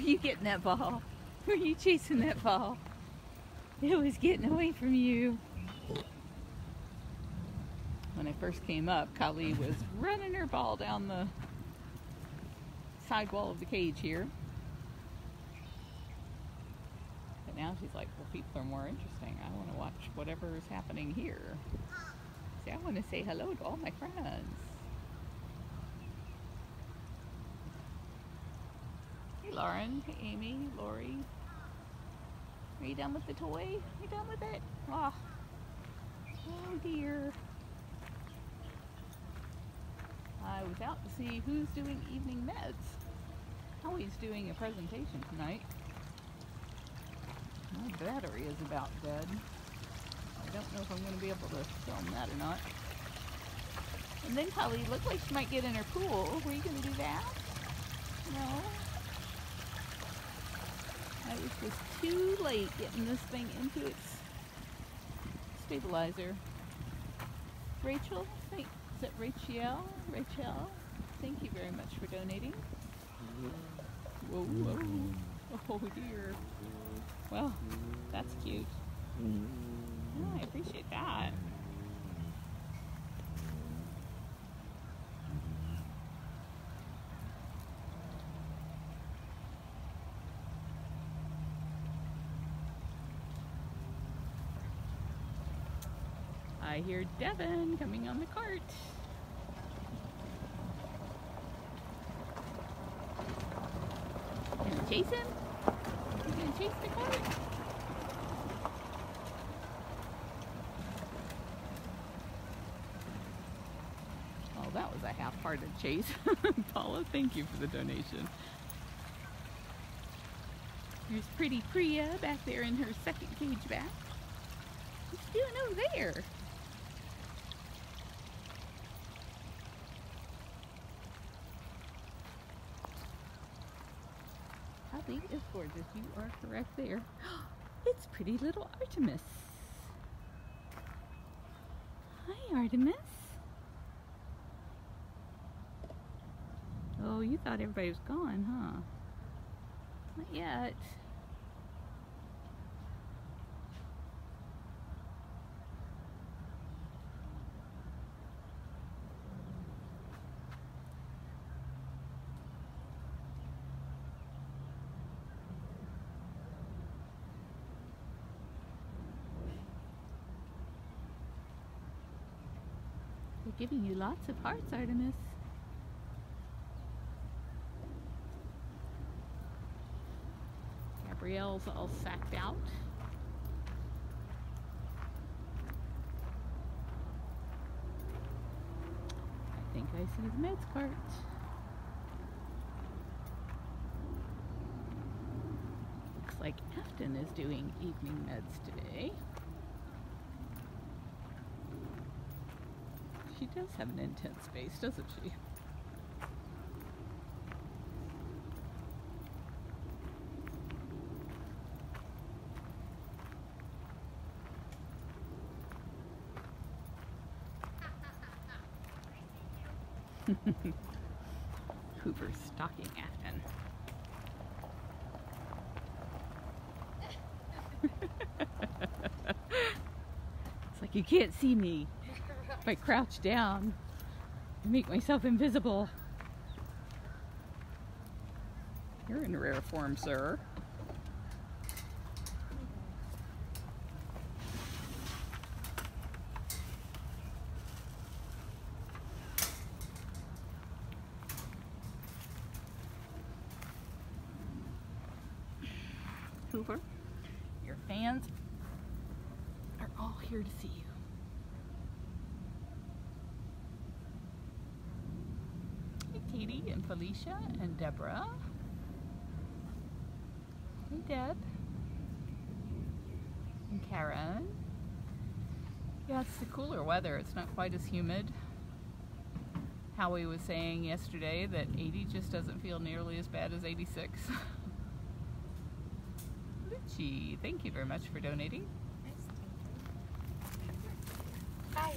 you getting that ball? Were you chasing that ball? It was getting away from you. When I first came up, Carole was running her ball down the side wall of the cage here. But now she's like, well, people are more interesting. I want to watch whatever is happening here. See, I want to say hello to all my friends. Hey, Lauren. Hey, Amy. Lori. Are you done with the toy? Are you done with it? Oh, oh dear. I was out to see who's doing evening meds. Holly's doing a presentation tonight. My battery is about dead. I don't know if I'm going to be able to film that or not. And then Carole looked like she might get in her pool. Were you going to do that? No? I was just too late getting this thing into its stabilizer. Rachel, is that Rachel? Rachel, thank you very much for donating. Whoa, whoa. Oh dear. Well, that's cute. Oh, I appreciate that. I hear Devin coming on the cart. Gonna chase him? You gonna chase the cart? Oh, that was a half-hearted chase. Paula, thank you for the donation. There's pretty Priya back there in her second cage back. What's she doing over there? Holly is gorgeous. You are correct there. It's pretty little Artemis. Hi, Artemis. Oh, you thought everybody was gone, huh? Not yet. They're giving you lots of hearts, Artemis. Gabrielle's all sacked out. I think I see the meds cart. Looks like Afton is doing evening meds today. She does have an intense face, doesn't she? Hoover's stalking Afton. It's like you can't see me. If I crouch down and make myself invisible. You're in rare form, sir. Hoover, your fans are all here to see you. Katie and Felicia and Deborah. Hey Deb. And Karen. Yeah, it's the cooler weather. It's not quite as humid. Howie was saying yesterday that 80 just doesn't feel nearly as bad as 86. Lucci, thank you very much for donating. Hi.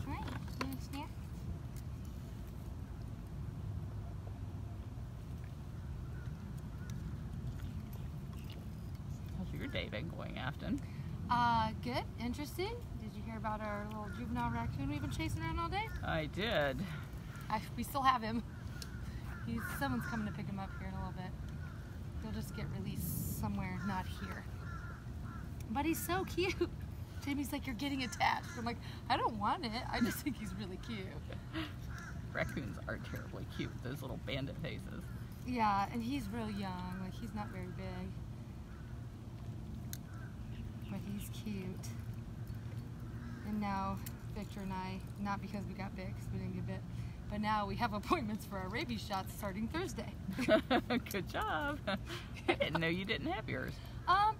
Hi. You want a snack? your day been going, Afton? Good. Interesting. Did you hear about our little juvenile raccoon we've been chasing around all day? I did. We still have him. Someone's coming to pick him up here in a little bit. He'll just get released somewhere, not here. But he's so cute. Jamie's like, you're getting attached. I'm like, I don't want it. I just think he's really cute. Raccoons are terribly cute, those little bandit faces. Yeah, and he's real young. Like, he's not very big. But he's cute. And now Victor and I, not because we got bit, because we didn't get bit, but now we have appointments for our rabies shots starting Thursday. Good job. I didn't know you didn't have yours.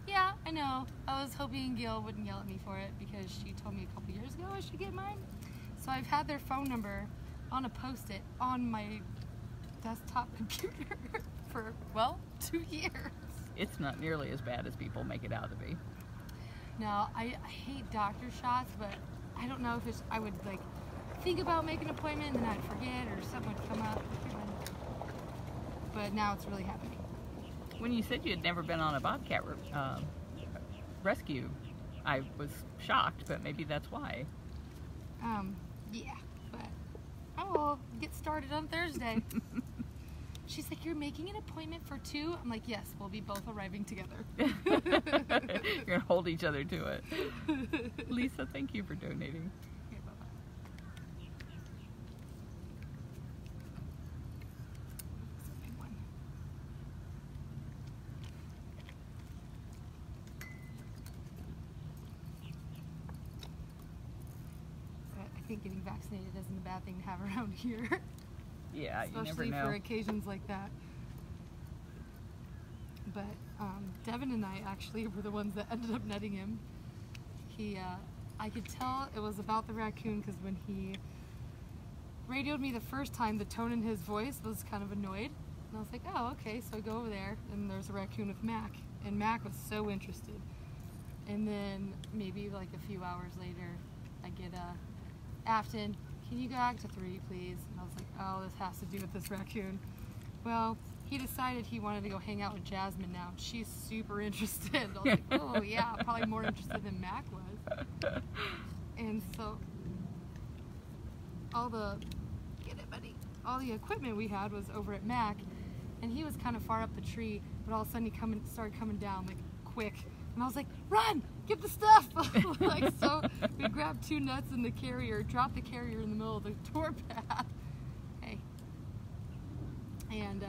Yeah, I know. I was hoping Gail wouldn't yell at me for it because she told me a couple years ago I should get mine. So I've had their phone number on a post-it on my desktop computer for, well, 2 years. It's not nearly as bad as people make it out to be. No, I hate doctor shots, but I don't know if I would like think about making an appointment and then I'd forget or something would come up. But now it's really happening. When you said you had never been on a bobcat rescue, I was shocked, but maybe that's why. Yeah, but I will get started on Thursday. She's like, you're making an appointment for 2? I'm like, yes, we'll be both arriving together. You're going to hold each other to it. Lisa, thank you for donating. Okay, bye-bye. That's a big one. But I think getting vaccinated isn't a bad thing to have around here. Yeah, you never know. Especially for occasions like that. But Devin and I actually were the ones that ended up netting him. I could tell it was about the raccoon because when he radioed me the first time, the tone in his voice was kind of annoyed. And I was like, oh, okay. So I go over there and there's a raccoon with Mac. And Mac was so interested. And then maybe like a few hours later, I get Afton, can you go back to 3, please? And I was like, oh, this has to do with this raccoon. Well, he decided he wanted to go hang out with Jasmine now. She's super interested. I was like, oh yeah, probably more interested than Mac was. And so all the equipment we had was over at Mac, and he was kind of far up the tree, but all of a sudden he started coming down like quick. And I was like, run, get the stuff. Like, so we grabbed 2 nuts in the carrier, dropped the carrier in the middle of the tour path. Hey. And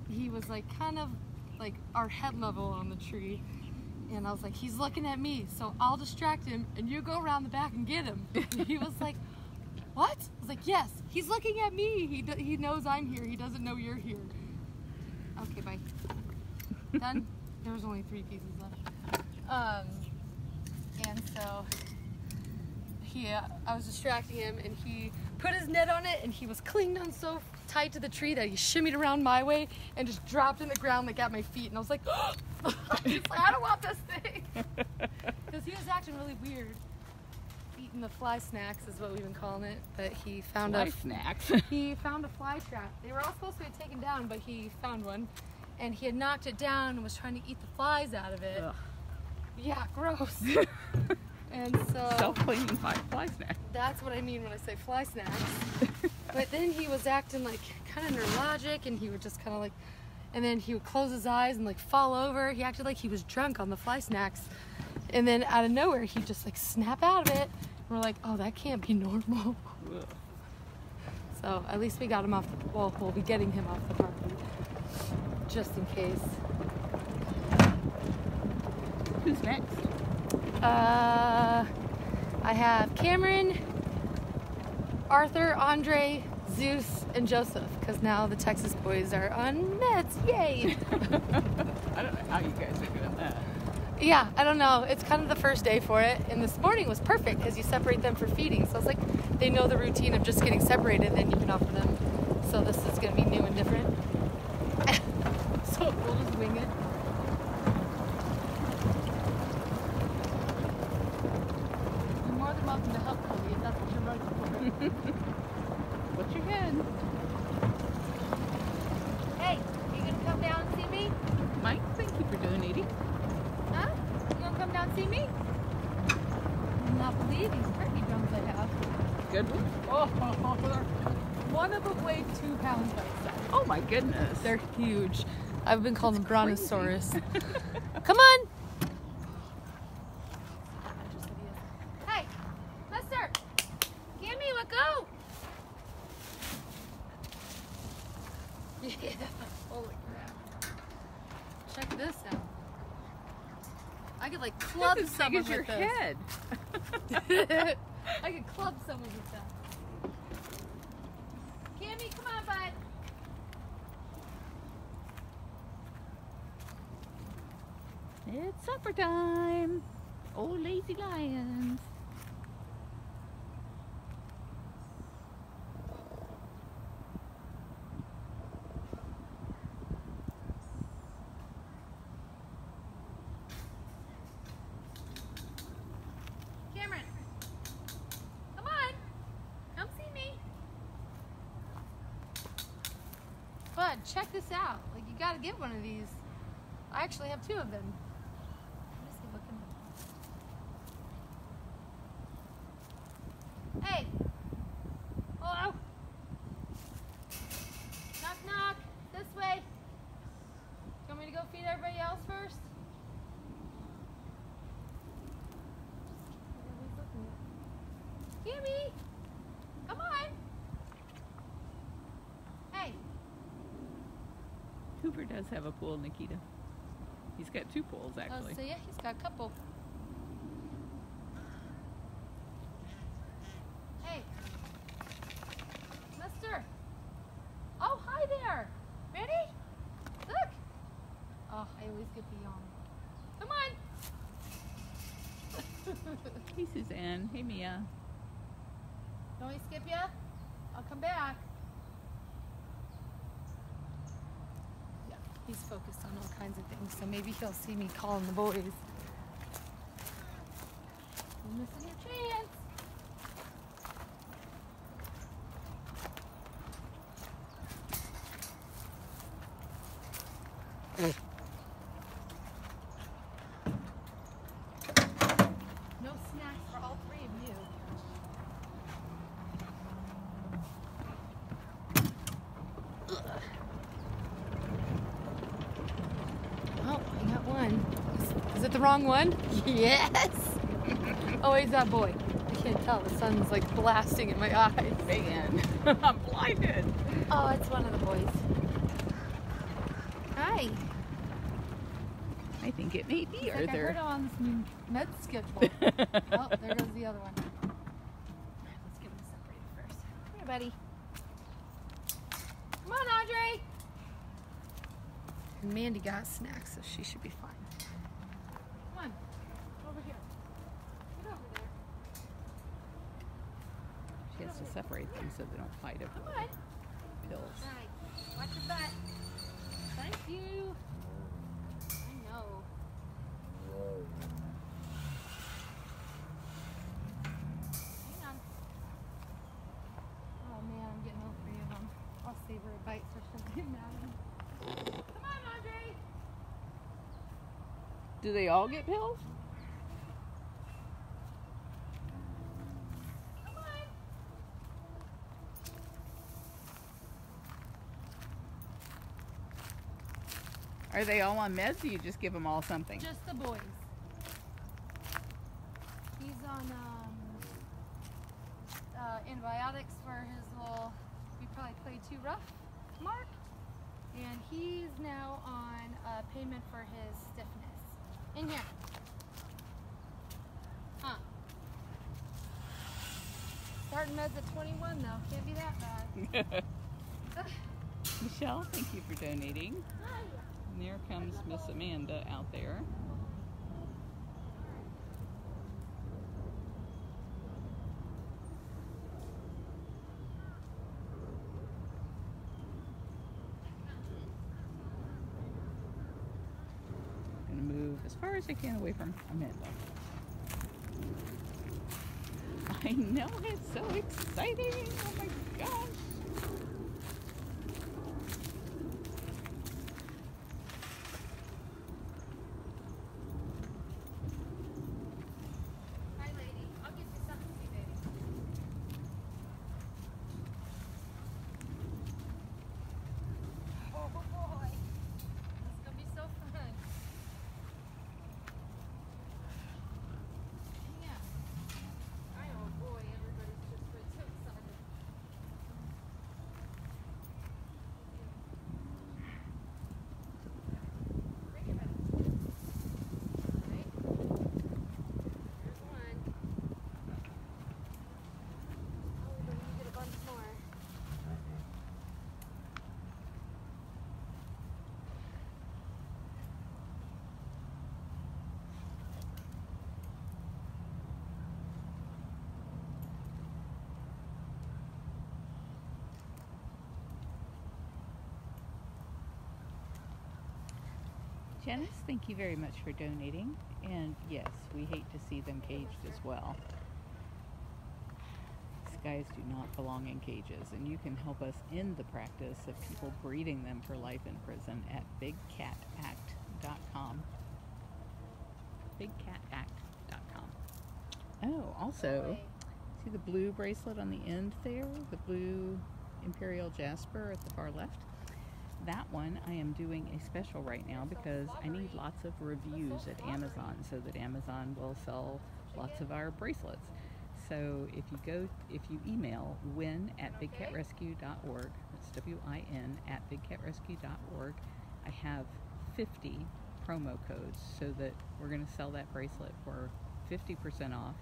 he was like kind of like our head level on the tree. And I was like, he's looking at me, so I'll distract him and you go around the back and get him. And he was like, what? I was like, yes, he's looking at me. He knows I'm here. He doesn't know you're here. Okay, bye. Done? There was only 3 pieces left. And so I was distracting him, and he put his net on it, and he was clinging on so tight to the tree that he shimmied around my way and just dropped in the ground like at my feet. And I was like, he's like, I don't want this thing. Because he was acting really weird. Eating the fly snacks is what we've been calling it, but he found he found a fly trap. They were all supposed to be taken down, but he found one. And he had knocked it down and was trying to eat the flies out of it. Ugh. Yeah, gross. And so self-cleaning fly snack. That's what I mean when I say fly snacks. But then he was acting like kind of neurologic, and he would just kind of like, and then he would close his eyes and like fall over. He acted like he was drunk on the fly snacks. And then out of nowhere, he'd just like snap out of it. And we're like, oh, that can't be normal. Ugh. So at least we got him off the, well, we'll be getting him off the property. Just in case. Who's next? I have Cameron, Arthur, Andre, Zeus, and Joseph, because now the Texas boys are on meds. Yay! I don't know how you guys are doing that. Yeah, I don't know. It's kind of the first day for it, and this morning was perfect because you separate them for feeding. So I was like, they know the routine of just getting separated, then you can offer them. So this is going to be new and different. So we'll just wing it. You're more than welcome to help, Cody, if that's what you're running for. What's your head? Hey, you gonna come down and see me? Mike, thank you for donating. see me? I do not believe these turkey drums I have. Good one. One of them weighed 2 pounds by itself. Oh my goodness. They're huge. I've been called a That's brontosaurus. Come on! Hey, mister! Give me a go! Yeah, holy crap. Check this out. I could like club That's as big someone as your with this. head. I could club someone with that. Cammy, come on, bud. It's supper time. Oh, lazy lions. Cameron, come on. Come see me. Bud, check this out. Like, you gotta get one of these. I actually have 2 of them. Let me see, looking. Hey! Hello? Knock, knock. This way. You want me to go feed everybody else first? Kimmy! Come on! Hey! Hoover does have a pool, Nikita. He's got 2 pools, actually. So yeah, he's got a couple. Hey! Mister! Oh, hi there! Ready? Look! Oh, I always get the yawn. Come on! Hey, Suzanne. Hey, Mia. Don't we skip ya? I'll come back. Yeah, he's focused on all kinds of things, so maybe he'll see me calling the boys. You're missing your chance. No snacks for all 3 of you. Oh, I got one. Is it the wrong one? Yes! Oh, he's that boy. I can't tell. The sun's like blasting in my eyes. Man, I'm blinded. Oh, it's one of the boys. Hi. I think it may be He's like, I heard Arthur. on this new med schedule. Oh, there goes the other one. Let's get them separated first. Here, buddy. Come on, Audrey. And Mandy got snacks, so she should be fine. Come on. Over here. Get over there. She has to separate them so they don't fight over Come on. pills. All right. Watch your butt. Thank you. I know. Hang on. Oh man, I'm getting all 3 of them. I'll save her a bite so she'll get mad at me. Come on, Audrey. Do they all get pills? Come on. Are they all on meds or you just give them all something? Just the boys. He's on antibiotics for his little, we probably played too rough mark. And he's now on payment for his stiffness. In here. Huh. Starting meds at 21 though. Can't be that bad. Michelle, thank you for donating. Hi. And there comes Miss Amanda out there. Gonna move as far as I can away from Amanda. I know, it's so exciting. Oh my gosh. Janice, thank you very much for donating. And yes, we hate to see them caged as well. These guys do not belong in cages, and you can help us end the practice of people breeding them for life in prison at bigcatact.com. bigcatact.com. Oh, also, see the blue bracelet on the end there? The blue Imperial Jasper at the far left? That one I am doing a special right now because I need lots of reviews at Amazon so that Amazon will sell lots of our bracelets. So if you email win@bigcatrescue.org, that's WIN @bigcatrescue.org, I have 50 promo codes so that we're going to sell that bracelet for 50% off,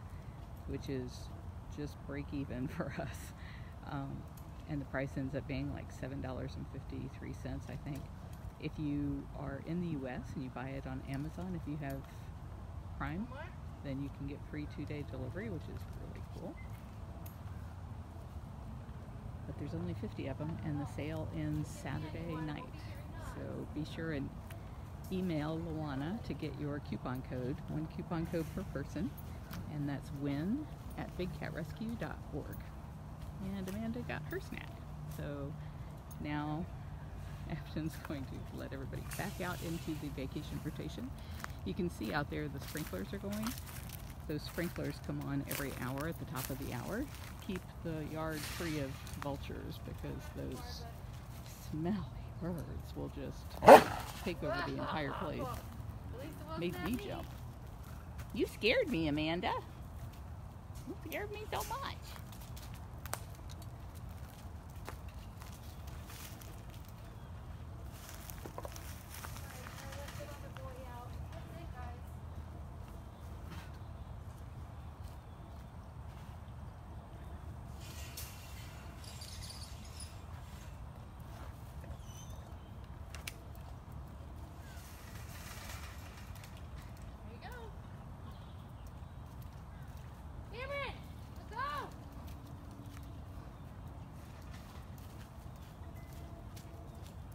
which is just break even for us. And the price ends up being like $7.53, I think. If you are in the US and you buy it on Amazon, if you have Prime, then you can get free 2-day delivery, which is really cool. But there's only 50 of them, and the sale ends Saturday night. So be sure and email Luana to get your coupon code, 1 coupon code per person, and that's win@bigcatrescue.org. And Amanda got her snack. So now Afton's going to let everybody back out into the vacation rotation. You can see out there the sprinklers are going. Those sprinklers come on every hour at the top of the hour. Keep the yard free of vultures because those smelly birds will just take over the entire place. Made me jump. You scared me, Amanda. You scared me so much.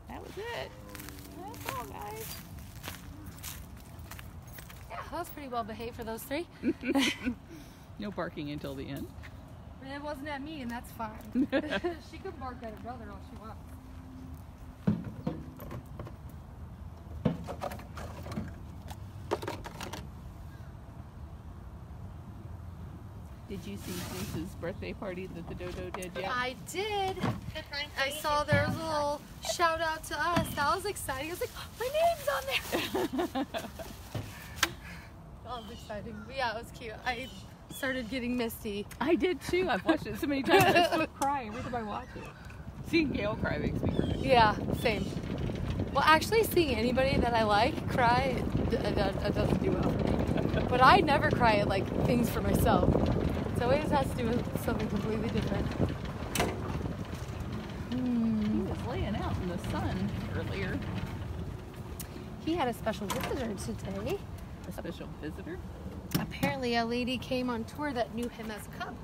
That was it. That's all, guys. Yeah, that was pretty well behaved for those three. No barking until the end. And it wasn't at me, and that's fine. She could bark at her brother all she wants. Did you see Zeus's birthday party that the dodo did yet? I did. I saw there was a little shout out to us. That was exciting. I was like, oh, my name's on there. That was exciting. But yeah, it was cute. I started getting misty. I did too. I've watched it so many times. I start crying every time I watch it. Seeing Gail cry makes me cry. Yeah, same. Well, actually, seeing anybody that I like cry, it doesn't do well for me. But I never cry at like things for myself. It always has to do with something completely different. He was laying out in the sun earlier. He had a special visitor today. A special visitor? Apparently a lady came on tour that knew him as a cub.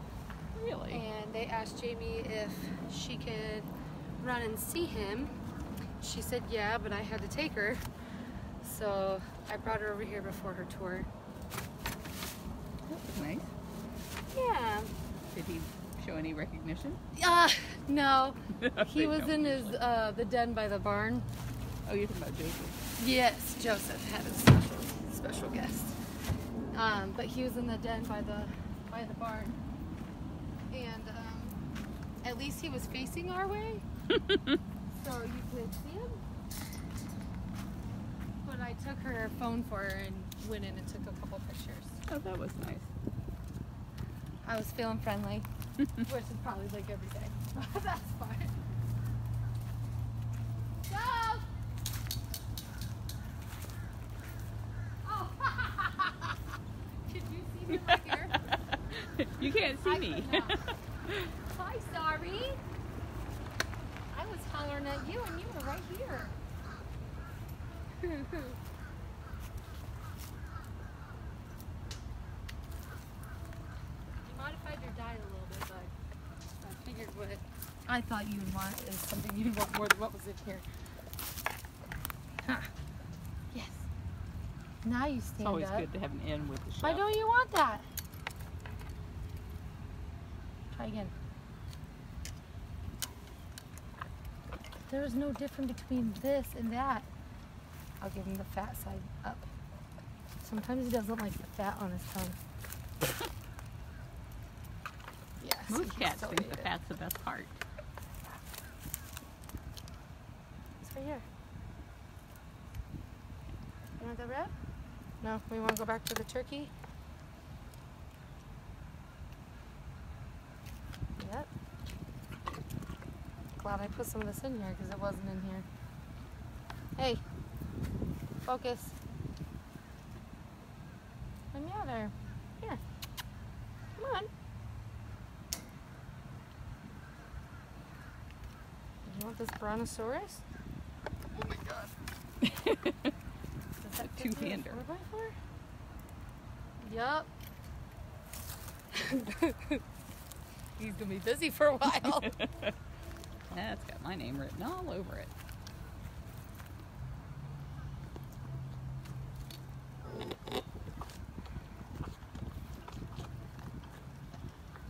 Really? And they asked Jamie if she could run and see him. She said yeah, but I had to take her. So I brought her over here before her tour. That was nice. Yeah. Did he show any recognition? No. He was in his the den by the barn. Oh, you're talking about Joseph? Yes, Joseph had a special guest. But he was in the den by the barn. And at least he was facing our way. So you could see him. But I took her phone for her and went in and took a couple pictures. Oh, that was nice. I was feeling friendly, which is probably like every day. That's fine. Go! Oh! Can you see me right here? You can't see me. Hi, sorry. I was hollering at you and you were right here. Modified your diet a little bit, but I figured what I thought you would want is something you'd want more than what was in here. Huh. Yes. Now you It's stand always up. good to have an N with the chef. Why don't you want that? Try again. There's no difference between this and that. I'll give him the fat side up. Sometimes he doesn't like the fat on his tongue. Yeah, Most cats think the fat's the best part. It's right here. You want the bread? No, we want to go back to the turkey. Yep. Glad I put some of this in here because it wasn't in here. Hey, focus. Come out there. Here. Come on. You want this brontosaurus? Oh my god. Does that Two-hander. 4x4? Yup. He's gonna be busy for a while. Yeah, it's got my name written all over it.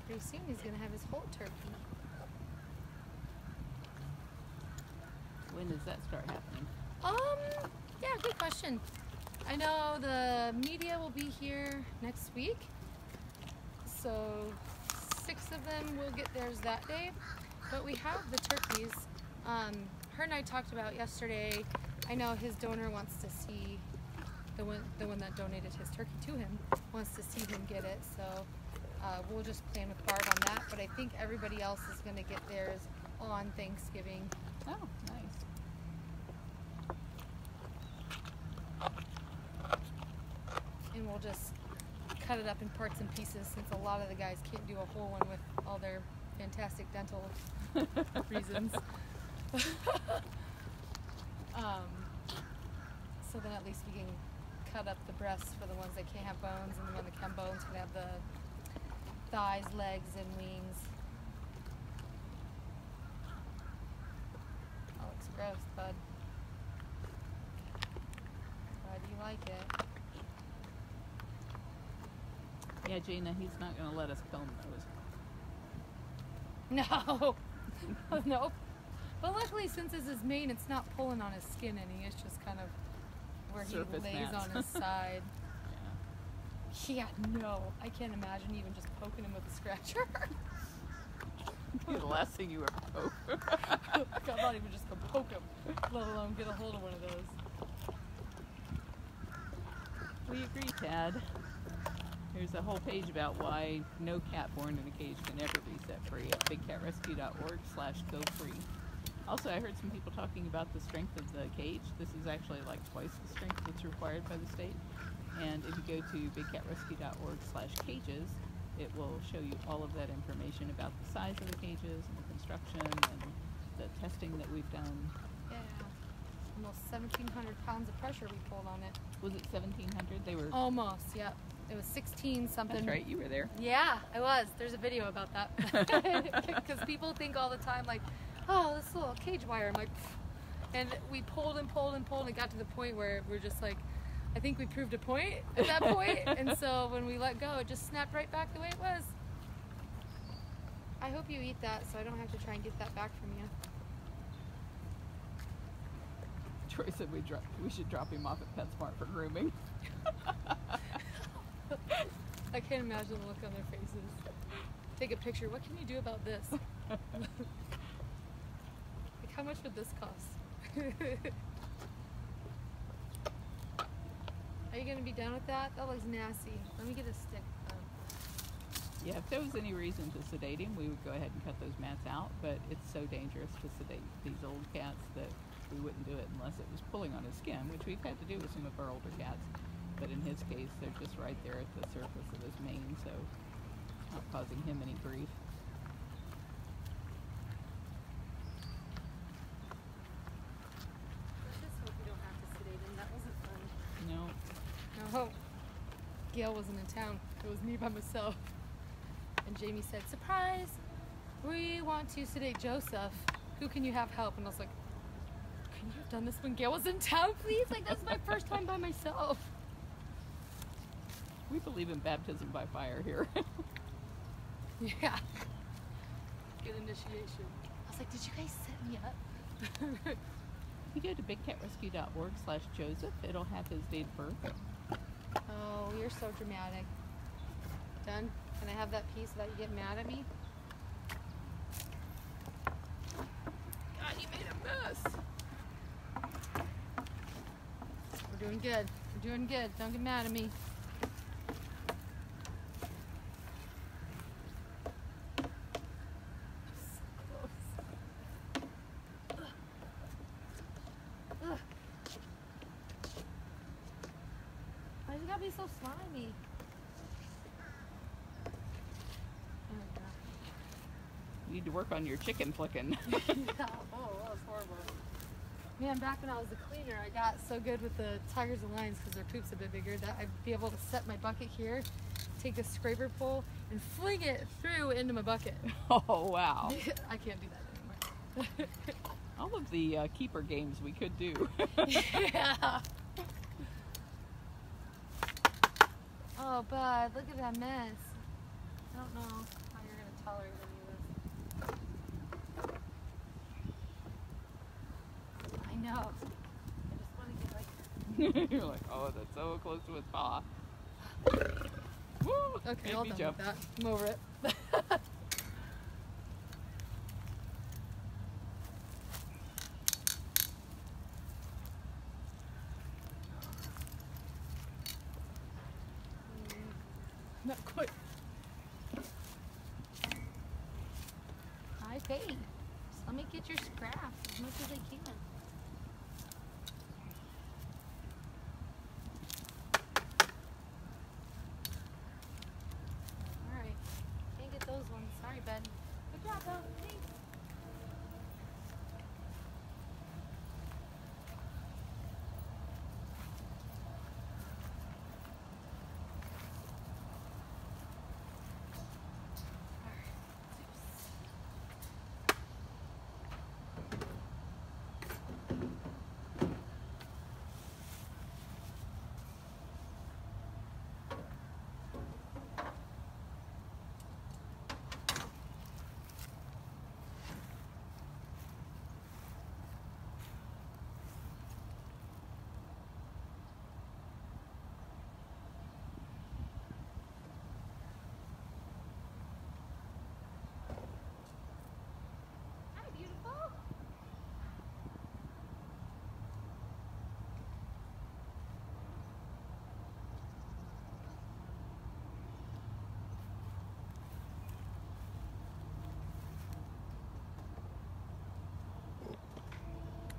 Pretty soon he's gonna have his whole turkey. When does that start happening? Yeah, good question. I know the media will be here next week, so 6 of them will get theirs that day. But we have the turkeys. Her and I talked about yesterday. I know his donor wants to see the one that donated his turkey to him wants to see him get it. So we'll just plan with Barb on that. But I think everybody else is going to get theirs on Thanksgiving. Oh, nice. And we'll just cut it up in parts and pieces since a lot of the guys can't do a whole one with all their fantastic dental reasons. So then at least we can cut up the breasts for the ones that can't have bones, and the one that can have bones can have the thighs, legs, and wings. That looks gross, bud. Why do you like it? Yeah, Gina, he's not going to let us comb those. No. Nope. But luckily, since it's his mane, it's not pulling on his skin any. It's just kind of where Surface he lays mats. on his side. Yeah. Yeah, no. I can't imagine even just poking him with a scratcher. The last thing you ever poke. I'm not even just going to poke him, let alone get a hold of one of those. We agree, Tad. There's a whole page about why no cat born in a cage can ever be set free at bigcatrescue.org/go-free. Also, I heard some people talking about the strength of the cage. This is actually like twice the strength that's required by the state. And if you go to bigcatrescue.org/cages, it will show you all of that information about the size of the cages and the construction and the testing that we've done. Yeah. Almost 1,700 pounds of pressure we pulled on it. Was it 1,700? They were... Almost, yep. It was 16 something. That's right, you were there. Yeah, I was. There's a video about that. Because people think all the time, like, oh, this little cage wire. I'm like, pfft. And we pulled and pulled and pulled, and it got to the point where we're just like, I think we proved a point at that point. And so when we let go, it just snapped right back the way it was. I hope you eat that so I don't have to try and get that back from you. Troy said we should drop him off at PetSmart for grooming. I can't imagine the look on their faces. Take a picture. What can you do about this? Like, how much would this cost? Are you going to be done with that? That looks nasty. Let me get a stick. Yeah, if there was any reason to sedate him, we would go ahead and cut those mats out, but it's so dangerous to sedate these old cats that we wouldn't do it unless it was pulling on his skin, which we've had to do with some of our older cats. But in his case, they're just right there at the surface of his mane, so not causing him any grief. I just hope you don't have to sedate him. That wasn't fun. No. No. Gail wasn't in town. It was me by myself. And Jamie said, surprise! We want to sedate Joseph. Who can you have help? And I was like, can you have done this when Gail was in town, please? Like, that's my first time by myself. We believe in baptism by fire here. Yeah. Good initiation. I was like, did you guys set me up? If you go to bigcatrescue.org/Joseph, it'll have his date of birth. Oh, you're so dramatic. Done? Can I have that piece so that you get mad at me? God, you made a mess. We're doing good. We're doing good. Don't get mad at me. Why you gotta be so slimy? Oh my God. You need to work on your chicken flicking. Yeah. Oh, that was horrible. Man, back when I was a cleaner, I got so good with the tigers and lions because their poop's a bit bigger that I'd be able to set my bucket here, take the scraper pole, and fling it through into my bucket. Oh, wow. I can't do that anymore. All of the keeper games we could do. Yeah. Oh, bud, look at that mess. I don't know how you're going to tolerate any of this. I know. I just want to get like... You're like, oh, that's so close to his paw. Woo! Okay, Made all me done jump. with that. I'm over it. Not quite. Hi, Faye. Just let me get your scraps as much as I can. Alright. Can't get those ones. Sorry, bud. Good job, though. Thanks. Hi, beautiful.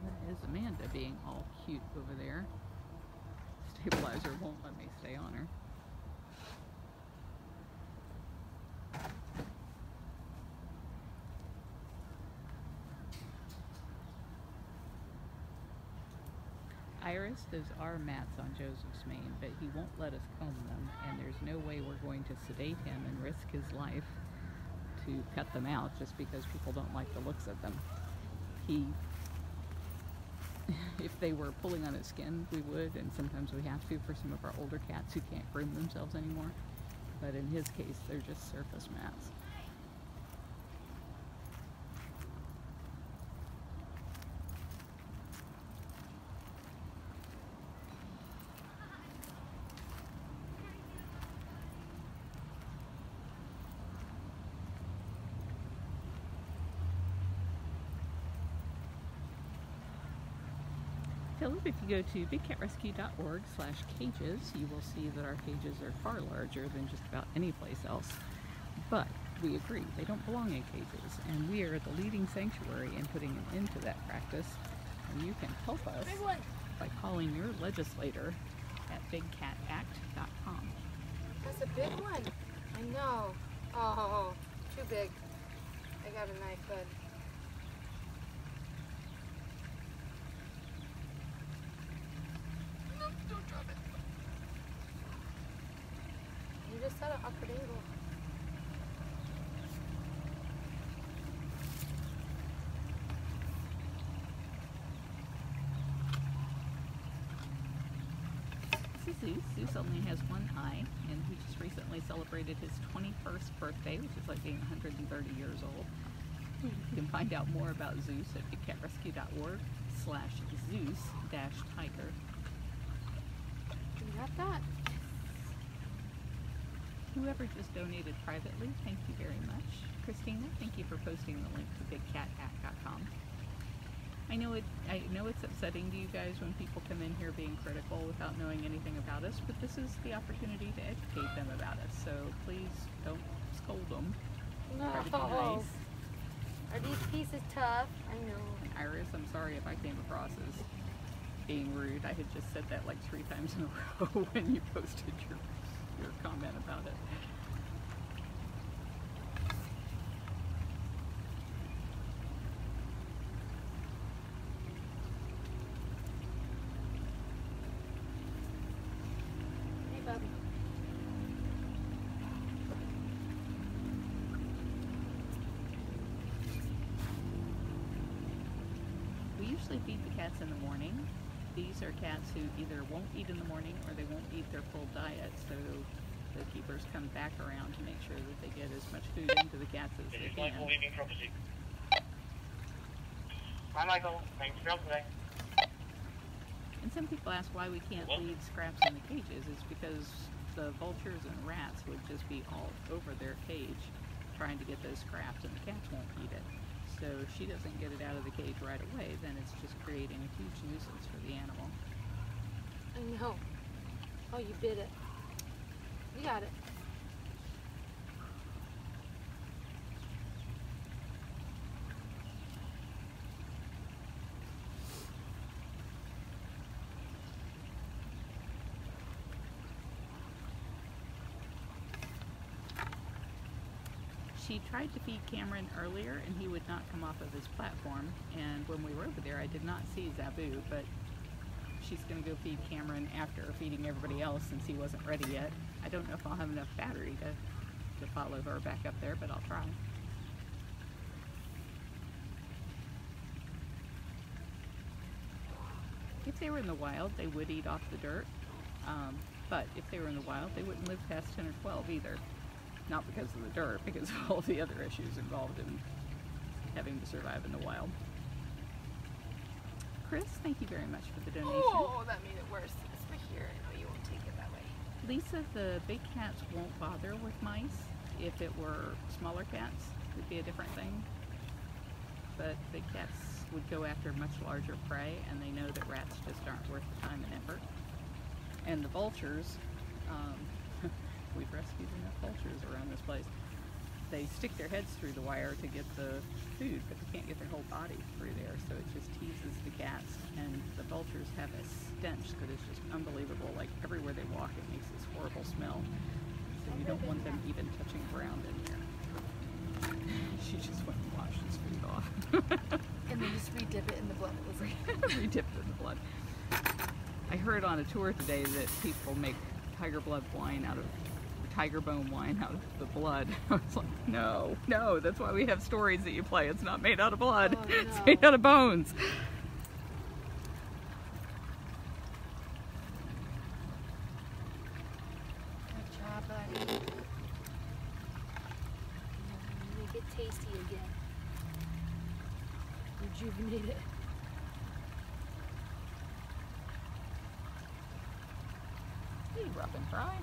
That is Amanda being all cute over there. Stabilizer won't let me stay on her. Iris, those are mats on Joseph's mane, but he won't let us comb them, and there's no way we're going to sedate him and risk his life to cut them out just because people don't like the looks of them. If they were pulling on his skin, we would, and sometimes we have to for some of our older cats who can't groom themselves anymore. But in his case, they're just surface mats. Philip, if you go to bigcatrescue.org/cages, you will see that our cages are far larger than just about any place else. But we agree, they don't belong in cages, and we are the leading sanctuary in putting an end to that practice. And you can help us by calling your legislator at bigcatact.com. That's a big one. I know. Oh, too big. I got a knife, bud. No, don't drop it. You just set an awkward angle. This is Zeus. Zeus only has one eye, and he celebrated his 21st birthday, which is like being 130 years old. You can find out more about Zeus at bigcatrescue.org/Zeus-Tiger. You got that? Whoever just donated privately, thank you very much. Christina, thank you for posting the link to bigcatact.com. I know it's upsetting to you guys when people come in here being critical without knowing anything about us, but this is the opportunity to educate them about us. So please don't scold them. Try to be No. nice. Are these pieces tough? I know. And Iris, I'm sorry if I came across as being rude. I had just said that like 3 times in a row when you posted your comment about it. Hey, Bubby. We usually feed the cats in the morning. These are cats who either won't eat in the morning or they won't eat their full diet, so the keepers come back around to make sure that they get as much food into the cats as they can. Hi, Michael. Thanks for today. And some people ask why we can't leave scraps in the cages. It's because the vultures and rats would just be all over their cage trying to get those scraps, and the cats won't eat it. So if she doesn't get it out of the cage right away, then it's just creating a huge nuisance for the animal. I know. Oh, you bit it. You got it. She tried to feed Cameron earlier and he would not come off of his platform, and when we were over there I did not see Zabu, but she's going to go feed Cameron after feeding everybody else since he wasn't ready yet. I don't know if I'll have enough battery to follow her back up there, but I'll try. If they were in the wild, they would eat off the dirt, but if they were in the wild, they wouldn't live past 10 or 12 either. Not because of the dirt, because of all the other issues involved in having to survive in the wild. Chris, thank you very much for the donation. Oh, that made it worse. It's right here. I know you won't take it that way. Lisa, the big cats won't bother with mice. If it were smaller cats, it would be a different thing. But big cats would go after much larger prey, and they know that rats just aren't worth the time and effort. And the vultures, we've rescued enough vultures around this place. They stick their heads through the wire to get the food, but they can't get their whole body through there, so it just teases the cats. And the vultures have a stench that is just unbelievable. Like everywhere they walk, it makes this horrible smell. So you don't want them even touching ground in here. She just went and washed his food off. And then just re-dip it in the blood. It was like Re-dipped it in the blood. I heard on a tour today that people make tiger blood wine out of tiger bone wine out of the blood. I was like, no, that's why we have stories that you play. It's not made out of blood. Oh, no. It's made out of bones. Good job, buddy. Make it tasty again. Rejuvenate it. Hey, Robin Fry.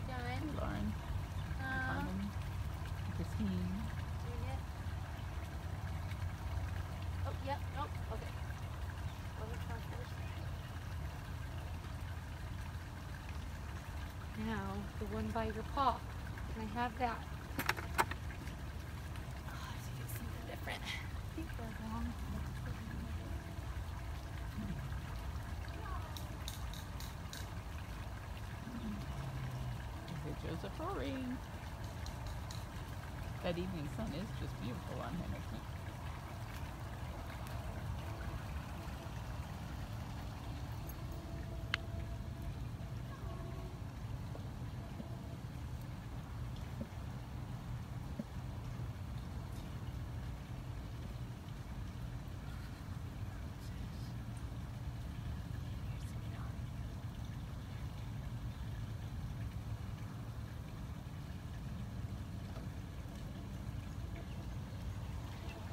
Done. Lauren. Carmen. Christine. Doing it. Oh, yep. Nope. Okay. Oh, which one first? Now, the one by your paw. Can I have that? Oh, let's get something different. I think they're wrong. Joseph Rory. That evening sun is just beautiful on him, isn't it?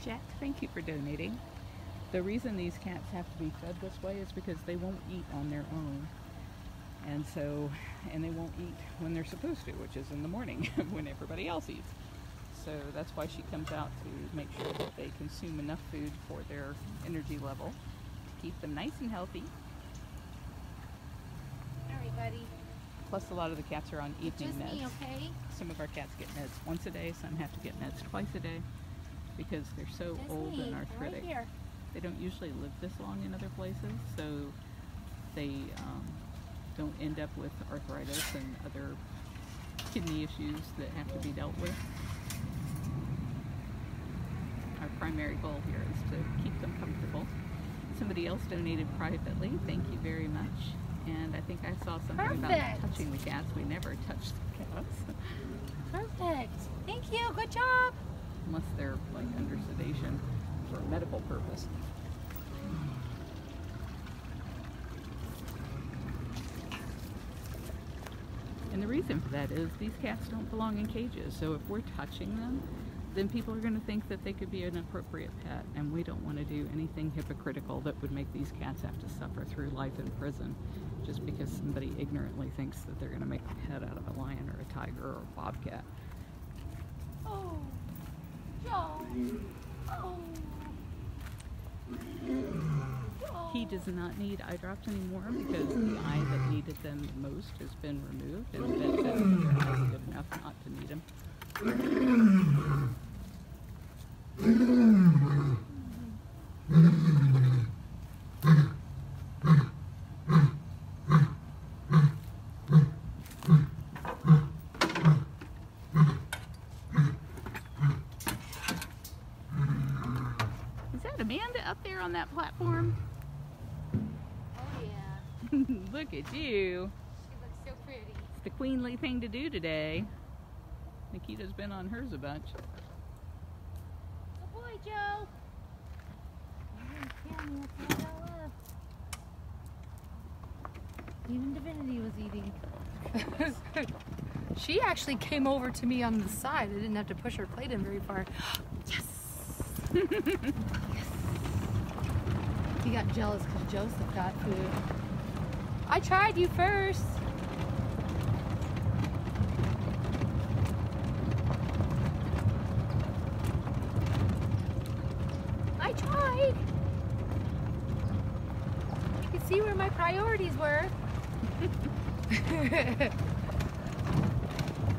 Jack, thank you for donating. The reason these cats have to be fed this way is because they won't eat on their own. And they won't eat when they're supposed to, which is in the morning when everybody else eats. So that's why she comes out to make sure that they consume enough food for their energy level to keep them nice and healthy. Alright, buddy. Plus, a lot of the cats are on evening Just meds. me, okay? Some of our cats get meds once a day, some have to get meds twice a day because they're so Just old me, and arthritic. right here. They don't usually live this long in other places, so they don't end up with arthritis and other kidney issues that have to be dealt with. Our primary goal here is to keep them comfortable. Somebody else donated privately. Thank you very much. And I think I saw something about Perfect. touching the cats. We never touch the cats. Perfect. Thank you. Good job. Unless they're like under sedation for a medical purpose. And the reason for that is these cats don't belong in cages. So if we're touching them, then people are going to think that they could be an appropriate pet, and we don't want to do anything hypocritical that would make these cats have to suffer through life in prison just because somebody ignorantly thinks that they're going to make a pet out of a lion or a tiger or a bobcat. Oh, Joe. Oh. He does not need eye drops anymore because the eye that needed them the most has been removed, and the vet said that their eyes good enough not to need him. Is that Amanda up there on that platform? Oh, yeah. Look at you. She looks so pretty. It's the queenly thing to do today. Nikita's been on hers a bunch. Good boy, Joe. That's what I love. Even Divinity was eating. She actually came over to me on the side. I didn't have to push her plate in very far. Yes! Yes! He got jealous because Joseph got food. I tried you first. I tried. You can see where my priorities were.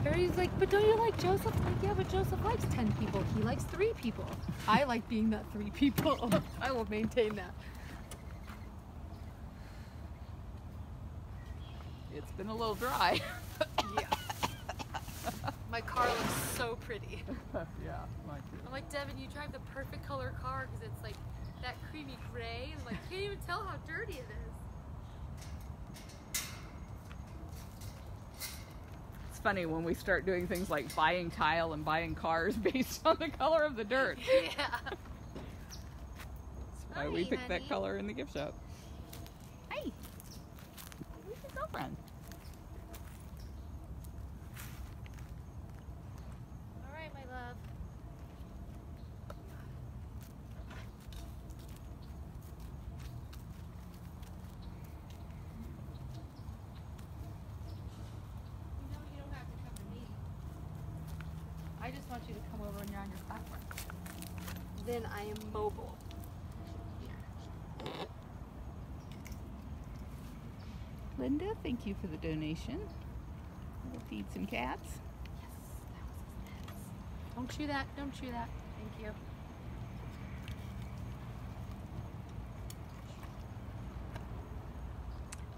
Harry's like, but don't you like Joseph? I'm like, yeah, but Joseph likes 10 people. He likes 3 people. I like being that 3 people. I will maintain that. It's been a little dry. Yeah. My car looks so pretty. Yeah, mine too. I'm like, Devin, you drive the perfect color car because it's like that creamy gray. And like, can't even tell how dirty it is. It's funny when we start doing things like buying tile and buying cars based on the color of the dirt. Yeah. That's why we Hi, picked that honey. color in the gift shop. Hey, who's your girlfriend? All right, my love. You know you don't have to come to me. I just want you to come over when you're on your platform. Then I am mobile. Linda, thank you for the donation. We'll feed some cats. Yes, that was his nuts. Don't chew that. Don't chew that. Thank you.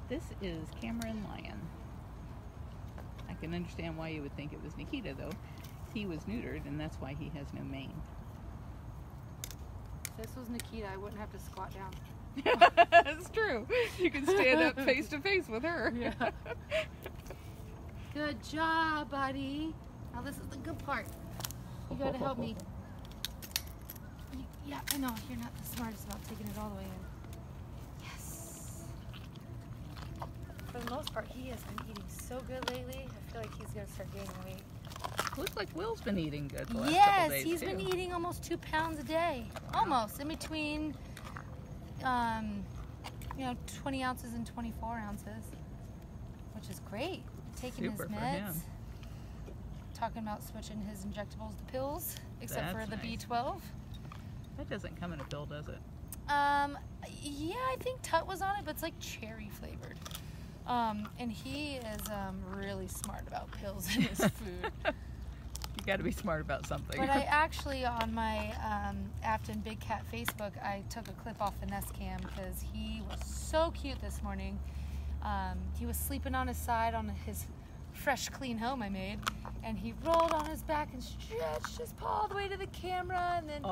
This is Cameron Lion. I can understand why you would think it was Nikita, though. He was neutered, and that's why he has no mane. If this was Nikita, I wouldn't have to squat down. That's true. You can stand up face to face with her. Yeah. Good job, buddy. Now this is the good part. You gotta help me. Yeah, I know. You're not the smartest about taking it all the way in. Yes. For the most part, he has been eating so good lately. I feel like he's gonna start gaining weight. Looks like Will's been eating good the last couple Yes, days, he's too. been eating almost 2 pounds a day. Almost, in between, 20 ounces and 24 ounces, which is great. Taking Super his for meds. him. Talking about switching his injectables to pills, except That's for the nice. B12. That doesn't come in a pill, does it? Yeah, I think Tut was on it, but it's like cherry flavored. And he is really smart about pills in his food. You got to be smart about something. But I actually, on my Afton Big Cat Facebook, I took a clip off the Nest Cam because he was so cute this morning. He was sleeping on his side on his fresh, clean home I made, and he rolled on his back and stretched his paw all the way to the camera, and then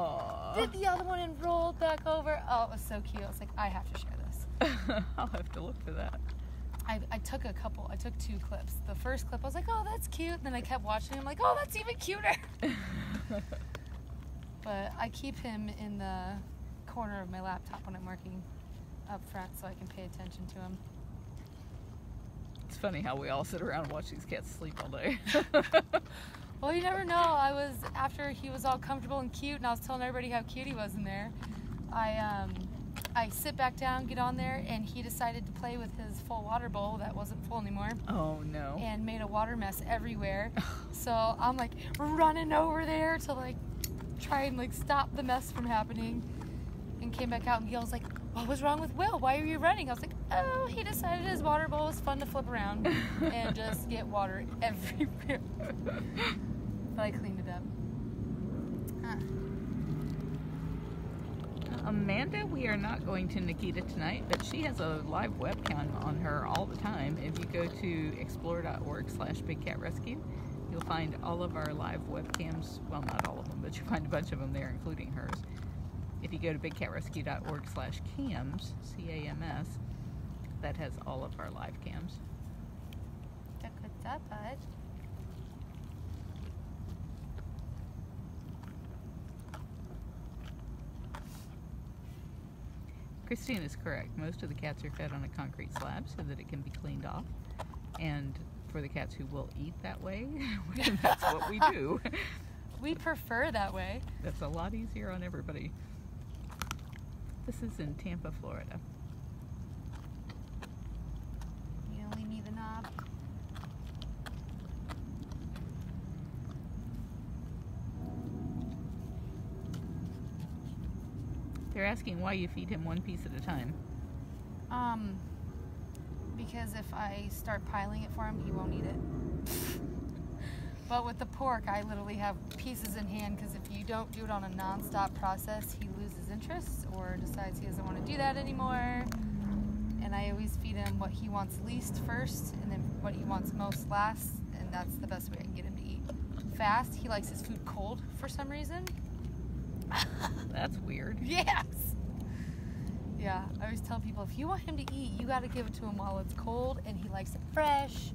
did the other one and rolled back over. Oh, it was so cute. I was like, I have to share this. I'll have to look for that. I took 2 clips. The first clip, I was like, oh, that's cute. Then I kept watching him, like, oh, that's even cuter. But I keep him in the corner of my laptop when I'm working up front so I can pay attention to him. It's funny how we all sit around and watch these cats sleep all day. Well, you never know. After he was all comfortable and cute, and I was telling everybody how cute he was in there, I sit back down, get on there, and he decided to play with his full water bowl that wasn't full anymore. Oh, no. And made a water mess everywhere. So I'm like running over there to like try and like stop the mess from happening. And came back out and Gil's like, what was wrong with Will? Why are you running? I was like, oh, he decided his water bowl was fun to flip around and just get water everywhere. But I cleaned it up. Amanda, we are not going to Nikita tonight, but she has a live webcam on her all the time. If you go to explore.org/bigcatrescue, you'll find all of our live webcams. Well, not all of them, but you'll find a bunch of them there, including hers. If you go to bigcatrescue.org/cams, C-A-M-S, that has all of our live cams. Look at that, bud. Christine is correct. Most of the cats are fed on a concrete slab so that it can be cleaned off. And for the cats who will eat that way, that's what we do. We prefer that way. That's a lot easier on everybody. This is in Tampa, Florida. You only need the knob. They're asking why you feed him one piece at a time. Because if I start piling it for him, he won't eat it. But with the pork, I literally have pieces in hand because if you don't do it on a non-stop process, he loses interest or decides he doesn't want to do that anymore. And I always feed him what he wants least first and then what he wants most last, and that's the best way I can get him to eat. Fast, he likes his food cold for some reason. That's weird. Yes! Yeah, I always tell people, if you want him to eat, you gotta give it to him while it's cold and he likes it fresh.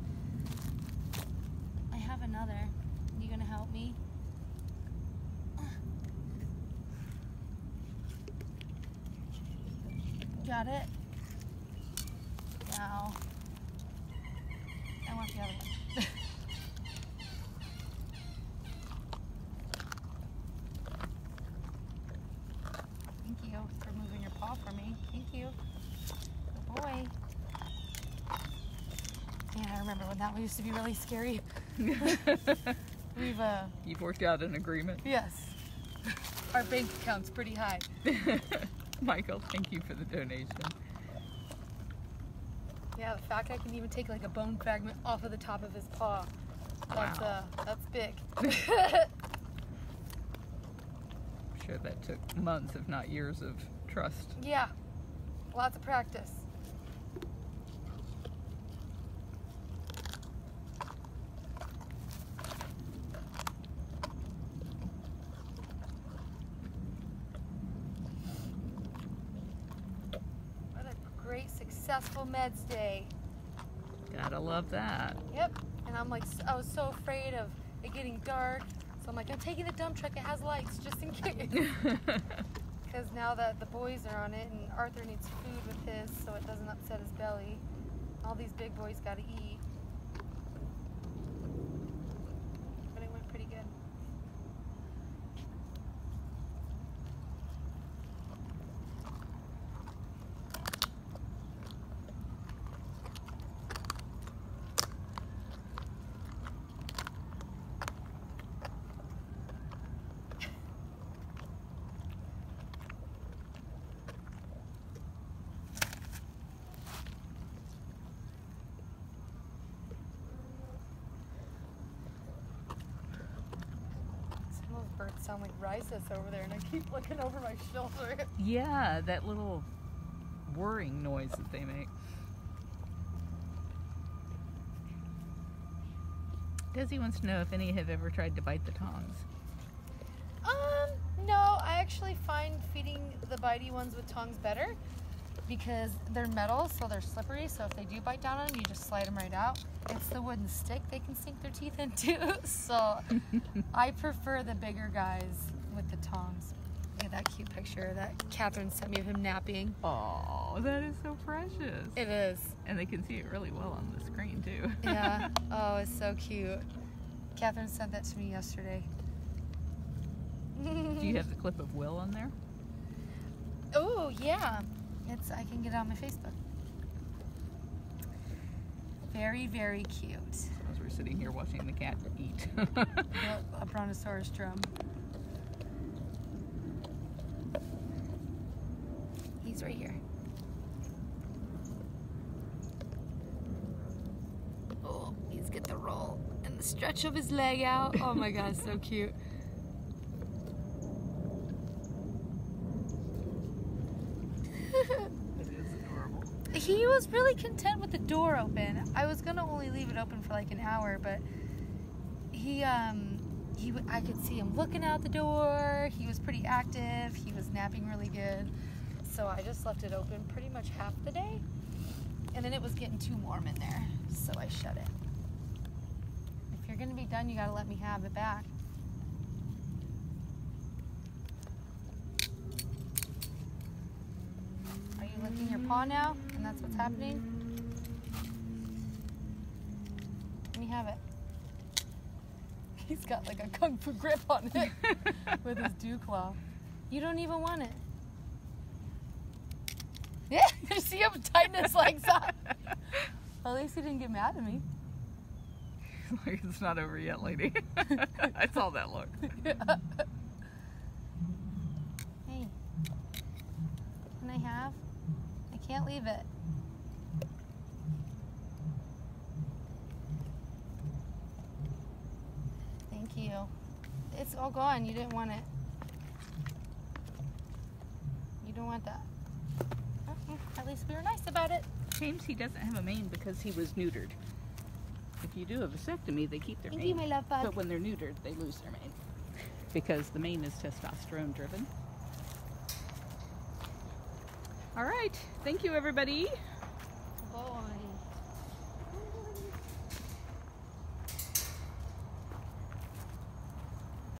I have another. You gonna help me? Got it? Now, I want the other one. Thank you for moving your paw for me. Thank you. Good boy. Man, I remember when that one used to be really scary. You've worked out an agreement. Yes. Our bank account's pretty high. Michael, thank you for the donation. Yeah, the fact I can even take like a bone fragment off of the top of his paw. That's, Wow. That's big. I'm sure that took months, if not years, of trust. Yeah. Lots of practice. What a great, successful meds day. Gotta love that. Yep. And I'm like, I was so afraid of it getting dark. So I'm like, I'm taking the dump truck. It has lights just in case. Because now that the boys are on it and Arthur needs food with his so it doesn't upset his belly. All these big boys got to eat. But it went pretty sound like Rhizos over there, and I keep looking over my shoulder. Yeah, that little whirring noise that they make. Desi wants to know if any have ever tried to bite the tongs. No, I actually find feeding the bitey ones with tongs better because they're metal, so they're slippery. So if they do bite down on them, you just slide them right out. It's the wooden stick they can sink their teeth into. So I prefer the bigger guys with the tongs. Look at that cute picture that Catherine sent me of him napping. Oh, that is so precious. It is. And they can see it really well on the screen, too. Yeah. Oh, it's so cute. Catherine sent that to me yesterday. Do you have the clip of Will on there? Oh, yeah. I can get it on my Facebook. Very, very cute. So as we're sitting here watching the cat eat. A brontosaurus drum. He's right here. Oh, he's got the roll and the stretch of his leg out. Oh my God, so cute. It is adorable. He was really content with the door open. I was gonna only leave it open for like an hour, but I could see him looking out the door. He was pretty active. He was napping really good. So I just left it open pretty much half the day. And then it was getting too warm in there, so I shut it. If you're gonna be done, you gotta let me have it back. Are you licking your paw now? And that's what's happening? Let me have it. He's got like a kung fu grip on it with his dew claw. You don't even want it. Yeah, you see him tighten his legs up. Well, at least he didn't get mad at me. Like, it's not over yet, lady. I saw that look. Hey, can I have? I can't leave it. Thank you. It's all gone. You didn't want it. You don't want that. At least we were nice about it. James, he doesn't have a mane because he was neutered. If you do a vasectomy, they keep their Thank mane. you, my love bug. But when they're neutered, they lose their mane. Because the mane is testosterone driven. All right. Thank you, everybody. Bye.